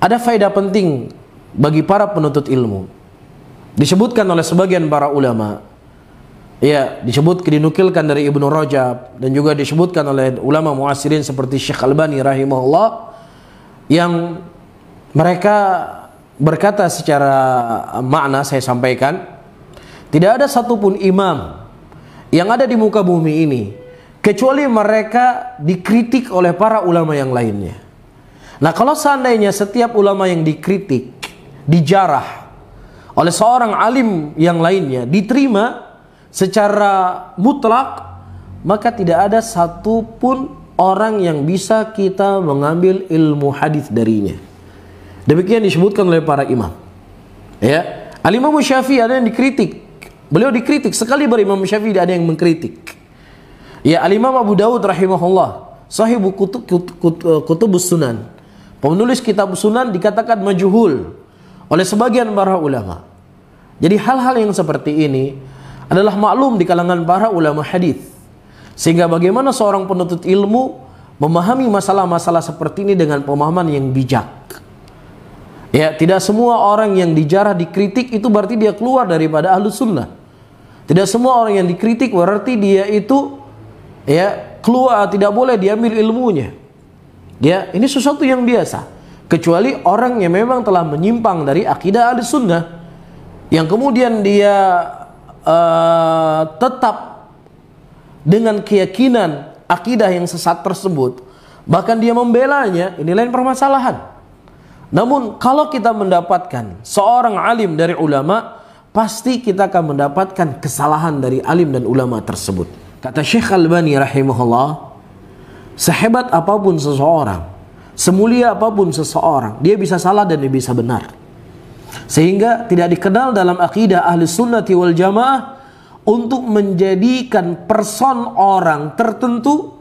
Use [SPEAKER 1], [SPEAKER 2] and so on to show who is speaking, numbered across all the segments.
[SPEAKER 1] Ada faedah penting bagi para penuntut ilmu. Disebutkan oleh sebagian para ulama, ya, dinukilkan dari Ibnu Rajab dan juga disebutkan oleh ulama muasirin seperti Syekh Albani rahimahullah, yang mereka berkata secara makna, saya sampaikan, tidak ada satupun imam yang ada di muka bumi ini kecuali mereka dikritik oleh para ulama yang lainnya. Nah, kalau seandainya setiap ulama yang dikritik, dijarah oleh seorang alim yang lainnya diterima secara mutlak, maka tidak ada satupun orang yang bisa kita mengambil ilmu hadis darinya. Demikian disebutkan oleh para imam. Ya, Al-Imam Syafi'i ada yang dikritik. Beliau dikritik sekali, Imam Syafi'i ada yang mengkritik. Ya, Al-Imam Abu Dawud rahimahullah, sahibu kutubus sunan, penulis kitab sunan, dikatakan majhul oleh sebagian para ulama. Jadi hal-hal yang seperti ini adalah maklum di kalangan para ulama hadis. Sehingga bagaimana seorang penuntut ilmu memahami masalah-masalah seperti ini dengan pemahaman yang bijak. Ya, tidak semua orang yang dijarah, dikritik itu berarti dia keluar daripada ahlus sunnah. Tidak semua orang yang dikritik berarti dia itu ya keluar, tidak boleh diambil ilmunya. Ya, ini sesuatu yang biasa. Kecuali orang yang memang telah menyimpang dari akidah ahlus sunnah, yang kemudian dia tetap dengan keyakinan akidah yang sesat tersebut, bahkan dia membelanya, ini lain permasalahan. Namun kalau kita mendapatkan seorang alim dari ulama, pasti kita akan mendapatkan kesalahan dari alim dan ulama tersebut. Kata Syekh Albani rahimahullah, sehebat apapun seseorang, semulia apapun seseorang, dia bisa salah dan dia bisa benar. Sehingga tidak dikenal dalam akidah ahli sunnati wal jamaah untuk menjadikan person orang tertentu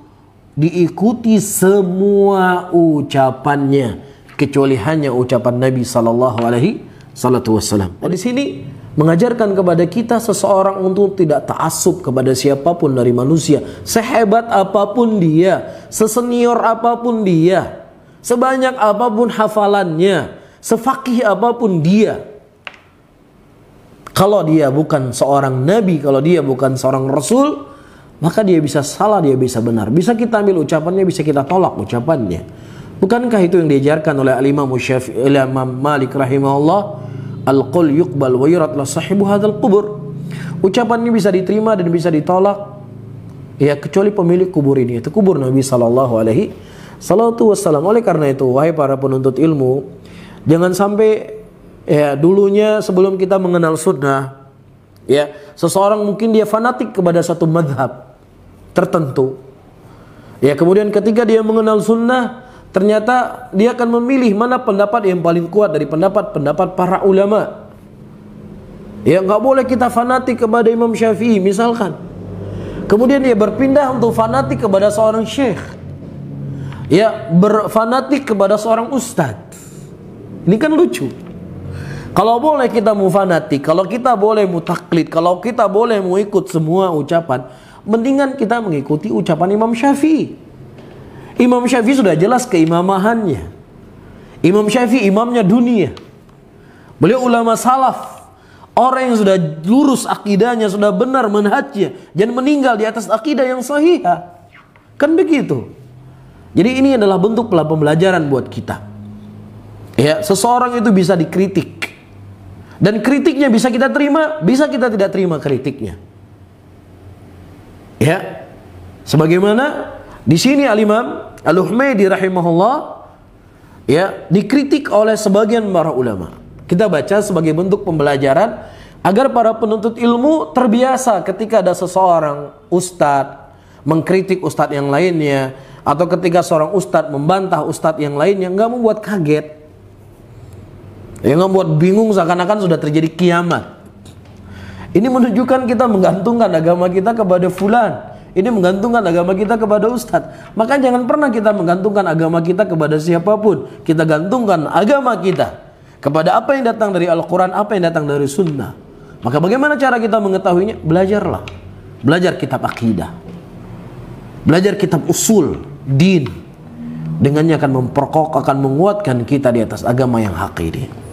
[SPEAKER 1] diikuti semua ucapannya, kecuali hanya ucapan Nabi sallallahu alaihi wasallam. Di sini mengajarkan kepada kita seseorang untuk tidak ta'assub kepada siapapun dari manusia, sehebat apapun dia, sesenior apapun dia, sebanyak apapun hafalannya, sefaqih apapun dia. Kalau dia bukan seorang nabi, kalau dia bukan seorang rasul, maka dia bisa salah, dia bisa benar. Bisa kita ambil ucapannya, bisa kita tolak ucapannya. Bukankah itu yang diajarkan oleh Al-Imam Syafi'i, Imam Malik rahimahullah, al-qul yuqbal wa yurad la sahibu hadzal qubur. Ucapan ini bisa diterima dan bisa ditolak, ya, kecuali pemilik kubur ini, itu kubur Nabi sallallahu alaihi wasallam. Oleh karena itu, wahai para penuntut ilmu, jangan sampai ya dulunya sebelum kita mengenal sunnah, ya, seseorang mungkin dia fanatik kepada satu madhab tertentu. Ya, kemudian ketika dia mengenal sunnah, ternyata dia akan memilih mana pendapat yang paling kuat dari pendapat-pendapat para ulama. Ya, nggak boleh kita fanatik kepada Imam Syafi'i misalkan. Kemudian dia berpindah untuk fanatik kepada seorang syekh. Ya, berfanatik kepada seorang ustadz. Ini kan lucu. Kalau boleh kita mau fanatik, kalau kita boleh mau taklid, kalau kita boleh mau ikut semua ucapan, mendingan kita mengikuti ucapan Imam Syafi'i. Imam Syafi'i sudah jelas keimamahannya. Imam Syafi'i imamnya dunia. Beliau ulama salaf, orang yang sudah lurus akidahnya, sudah benar manhajnya, dan meninggal di atas akidah yang sahih. Kan begitu. Jadi ini adalah bentuk pembelajaran buat kita. Ya, seseorang itu bisa dikritik. Dan kritiknya bisa kita terima, bisa kita tidak terima kritiknya. Ya. Sebagaimana di sini Al-Imam Al-Humaydi rahimahullah, ya, dikritik oleh sebagian para ulama. Kita baca sebagai bentuk pembelajaran agar para penuntut ilmu terbiasa ketika ada seseorang ustadz mengkritik ustadz yang lainnya, atau ketika seorang ustadz membantah ustadz yang lainnya, nggak membuat kaget, ya, nggak membuat bingung seakan-akan sudah terjadi kiamat. Ini menunjukkan kita menggantungkan agama kita kepada fulan. Ini menggantungkan agama kita kepada ustadz. Maka jangan pernah kita menggantungkan agama kita kepada siapapun. Kita gantungkan agama kita kepada apa yang datang dari Al-Quran, apa yang datang dari Sunnah. Maka bagaimana cara kita mengetahuinya? Belajarlah. Belajar kitab akidah, belajar kitab usul din, dengannya akan memperkokoh, akan menguatkan kita di atas agama yang hak ini.